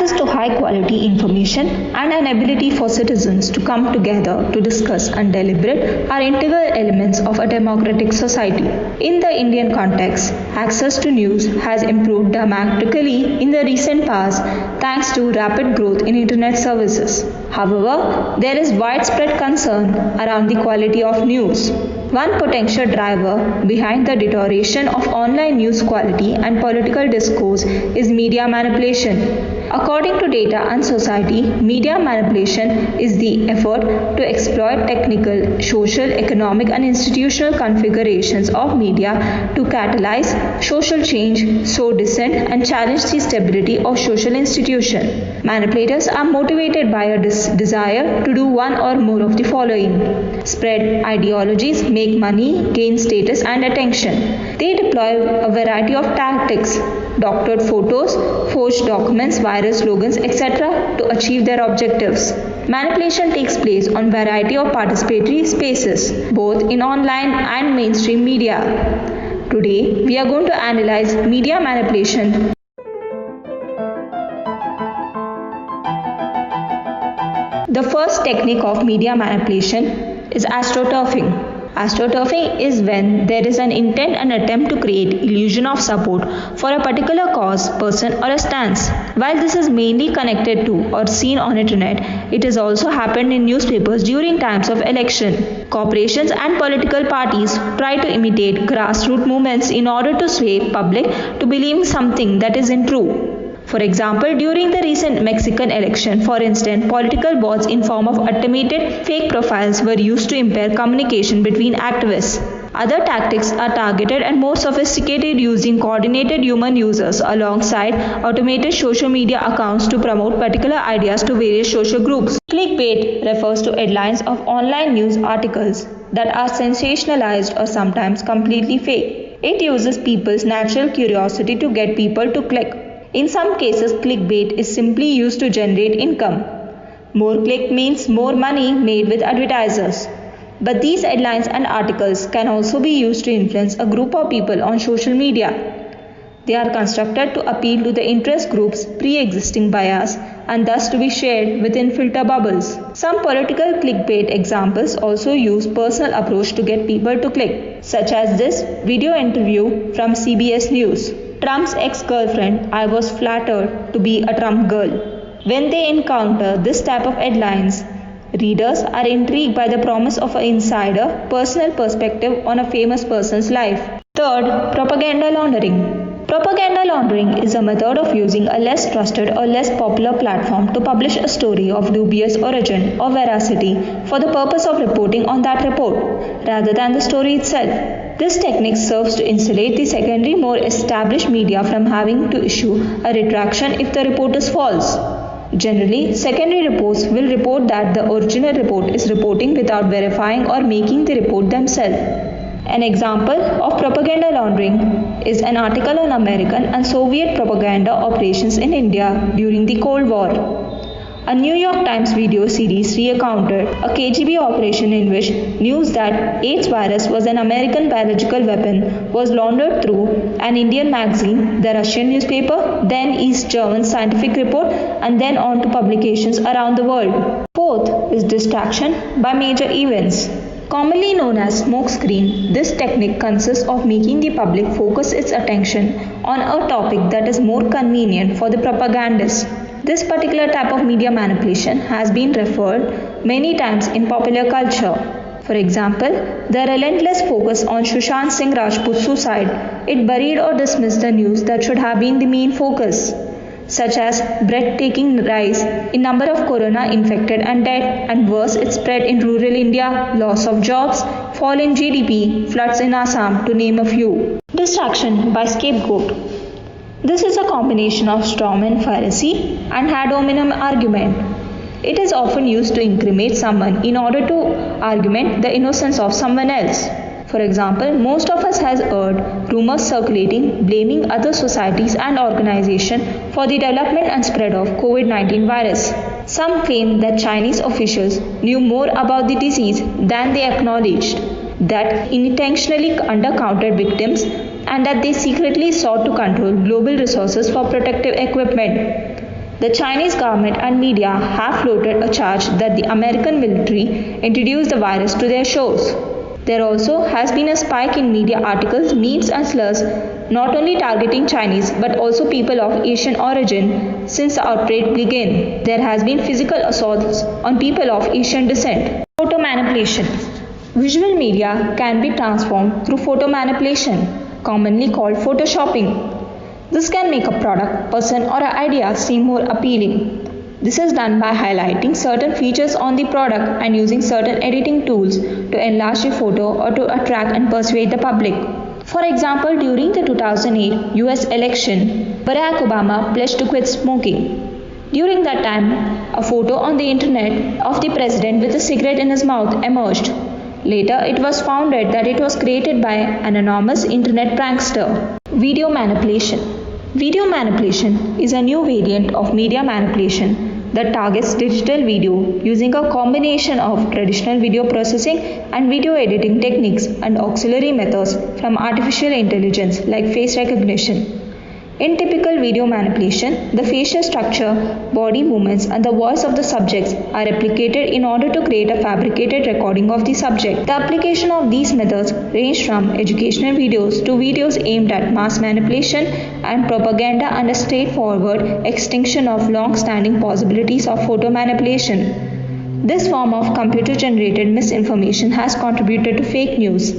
access to high quality information, and an ability for citizens to come together to discuss and deliberate are integral elements of a democratic society. In the Indian context, access to news has improved dramatically in the recent past thanks to rapid growth in internet services. However, there is widespread concern around the quality of news. One potential driver behind the deterioration of online news quality and political discourse is media manipulation. According to Data and Society, media manipulation is the effort to exploit technical, social, economic, and institutional configurations of media to catalyze social change, sow dissent, and challenge the stability of social institutions. Manipulators are motivated by a desire to do one or more of the following: spread ideologies, make money, gain status and attention. They deploy a variety of tactics: doctored photos, forged documents, viral slogans, etc. to achieve their objectives. Manipulation takes place on variety of participatory spaces, both in online and mainstream media. Today, we are going to analyze media manipulation. The first technique of media manipulation is astroturfing. Astroturfing is when there is an intent and attempt to create illusion of support for a particular cause, person or a stance. While this is mainly connected to or seen on internet, it has also happened in newspapers during times of election. Corporations and political parties try to imitate grassroots movements in order to sway public to believing something that isn't true. For example, during the recent Mexican election, for instance, political bots in form of automated fake profiles were used to impair communication between activists. Other tactics are targeted and more sophisticated, using coordinated human users alongside automated social media accounts to promote particular ideas to various social groups. Clickbait refers to headlines of online news articles that are sensationalized or sometimes completely fake. It uses people's natural curiosity to get people to click. In some cases, clickbait is simply used to generate income. More click means more money made with advertisers. But these headlines and articles can also be used to influence a group of people on social media. They are constructed to appeal to the interest group's pre-existing bias and thus to be shared within filter bubbles. Some political clickbait examples also use personal approach to get people to click, such as this video interview from CBS News. Trump's ex-girlfriend, I was flattered to be a Trump girl. When they encounter this type of headlines, readers are intrigued by the promise of an insider, personal perspective on a famous person's life. Third, propaganda laundering. Propaganda laundering is a method of using a less trusted or less popular platform to publish a story of dubious origin or veracity for the purpose of reporting on that report, rather than the story itself. This technique serves to insulate the secondary, more established media from having to issue a retraction if the report is false. Generally, secondary reports will report that the original report is reporting without verifying or making the report themselves. An example of propaganda laundering is an article on American and Soviet propaganda operations in India during the Cold War. A New York Times video series recounted a KGB operation in which news that AIDS virus was an American biological weapon was laundered through an Indian magazine, the Russian newspaper, then East German scientific report, and then on to publications around the world. Fourth is distraction by major events. Commonly known as smokescreen, this technique consists of making the public focus its attention on a topic that is more convenient for the propagandist. This particular type of media manipulation has been referred many times in popular culture. For example, the relentless focus on Sushant Singh Rajput's suicide, it buried or dismissed the news that should have been the main focus, such as breathtaking rise in number of corona infected and dead, and worse, its spread in rural India, loss of jobs, fall in GDP, floods in Assam, to name a few. Distraction by scapegoat. This is a combination of strawman fallacy and ad hominem argument. It is often used to incriminate someone in order to argument the innocence of someone else. For example, most of us has heard rumors circulating blaming other societies and organizations for the development and spread of COVID-19 virus. Some claim that Chinese officials knew more about the disease than they acknowledged, that intentionally undercounted victims, and that they secretly sought to control global resources for protective equipment. The Chinese government and media have floated a charge that the American military introduced the virus to their shores. There also has been a spike in media articles, memes and slurs not only targeting Chinese but also people of Asian origin since the outbreak began. There has been physical assaults on people of Asian descent. Photo manipulation. Visual media can be transformed through photo manipulation, commonly called photoshopping. This can make a product, person or an idea seem more appealing. This is done by highlighting certain features on the product and using certain editing tools to enlarge the photo or to attract and persuade the public. For example, during the 2008 US election, Barack Obama pledged to quit smoking. During that time, a photo on the internet of the president with a cigarette in his mouth emerged. Later, it was found that it was created by an anonymous internet prankster. Video manipulation. Video manipulation is a new variant of media manipulation that targets digital video using a combination of traditional video processing and video editing techniques and auxiliary methods from artificial intelligence like face recognition. In typical video manipulation, the facial structure, body movements and the voice of the subjects are replicated in order to create a fabricated recording of the subject. The application of these methods range from educational videos to videos aimed at mass manipulation and propaganda and a straightforward extinction of long-standing possibilities of photo manipulation. This form of computer-generated misinformation has contributed to fake news,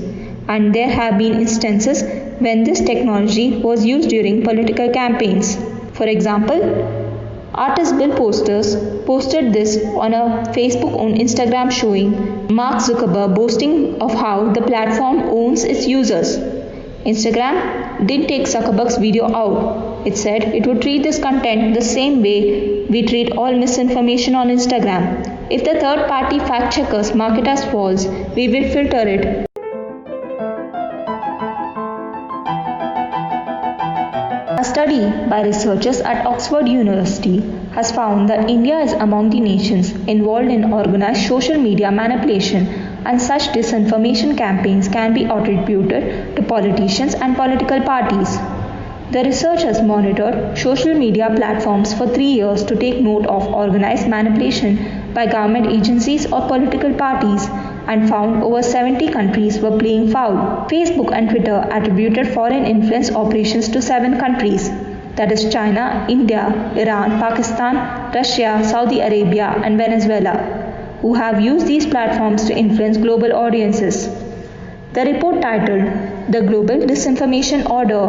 and there have been instances when this technology was used during political campaigns. For example, artist Bill Posters posted this on a Facebook on Instagram showing Mark Zuckerberg boasting of how the platform owns its users. Instagram didn't take Zuckerberg's video out. It said it would treat this content the same way we treat all misinformation on Instagram. If the third-party fact checkers mark it as false, we will filter it. A study by researchers at Oxford University has found that India is among the nations involved in organized social media manipulation, and such disinformation campaigns can be attributed to politicians and political parties. The researchers monitored social media platforms for 3 years to take note of organized manipulation by government agencies or political parties and found over 70 countries were playing foul. Facebook and Twitter attributed foreign influence operations to 7 countries, that is China, India, Iran, Pakistan, Russia, Saudi Arabia and Venezuela, who have used these platforms to influence global audiences. The report titled "The Global Disinformation Order"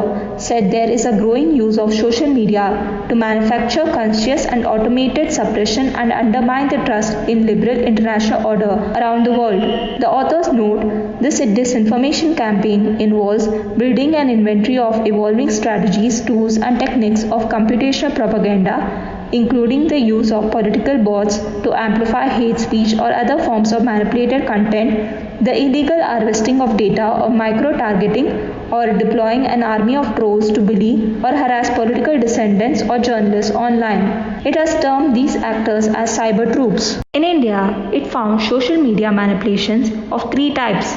said there is a growing use of social media to manufacture conscious and automated suppression and undermine the trust in liberal international order around the world. The authors note this disinformation campaign involves building an inventory of evolving strategies, tools, and techniques of computational propaganda, including the use of political bots to amplify hate speech or other forms of manipulated content, the illegal harvesting of data or micro-targeting, or deploying an army of trolls to bully or harass political dissidents or journalists online. It has termed these actors as cyber troops. In India, it found social media manipulations of 3 types: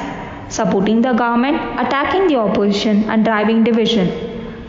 supporting the government, attacking the opposition, and driving division.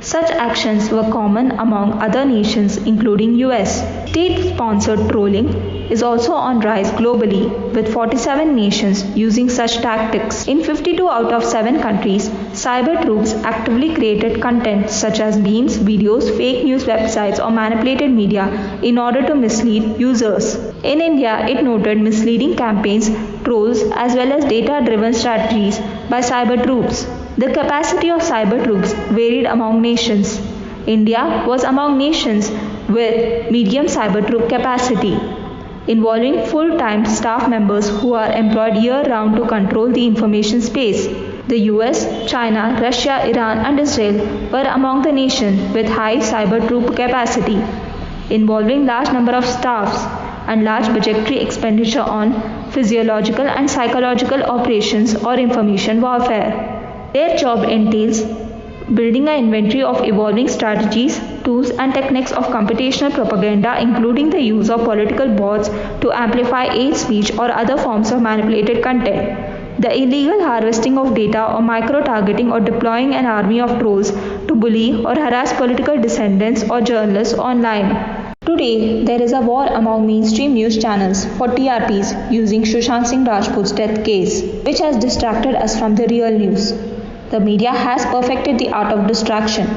Such actions were common among other nations including US. State-sponsored trolling is also on rise globally, with 47 nations using such tactics. In 52 out of 7 countries, cyber troops actively created content such as memes, videos, fake news websites or manipulated media in order to mislead users. In India, it noted misleading campaigns, trolls as well as data-driven strategies by cyber troops. The capacity of cyber troops varied among nations. India was among nations with medium cyber troop capacity, involving full-time staff members who are employed year-round to control the information space. The US, China, Russia, Iran and Israel were among the nations with high cyber troop capacity, involving large number of staffs and large budgetary expenditure on physiological and psychological operations or information warfare. Their job entails building an inventory of evolving strategies, tools and techniques of computational propaganda, including the use of political bots to amplify hate speech or other forms of manipulated content, the illegal harvesting of data or micro-targeting or deploying an army of trolls to bully or harass political dissidents or journalists online. Today, there is a war among mainstream news channels for TRPs using Sushant Singh Rajput's death case, which has distracted us from the real news. The media has perfected the art of distraction.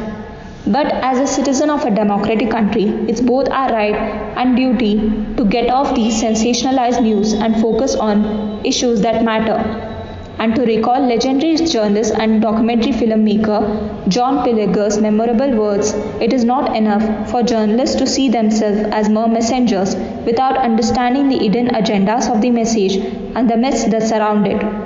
But as a citizen of a democratic country, it's both our right and duty to get off these sensationalized news and focus on issues that matter. And to recall legendary journalist and documentary filmmaker John Pilger's memorable words, it is not enough for journalists to see themselves as mere messengers without understanding the hidden agendas of the message and the myths that surround it.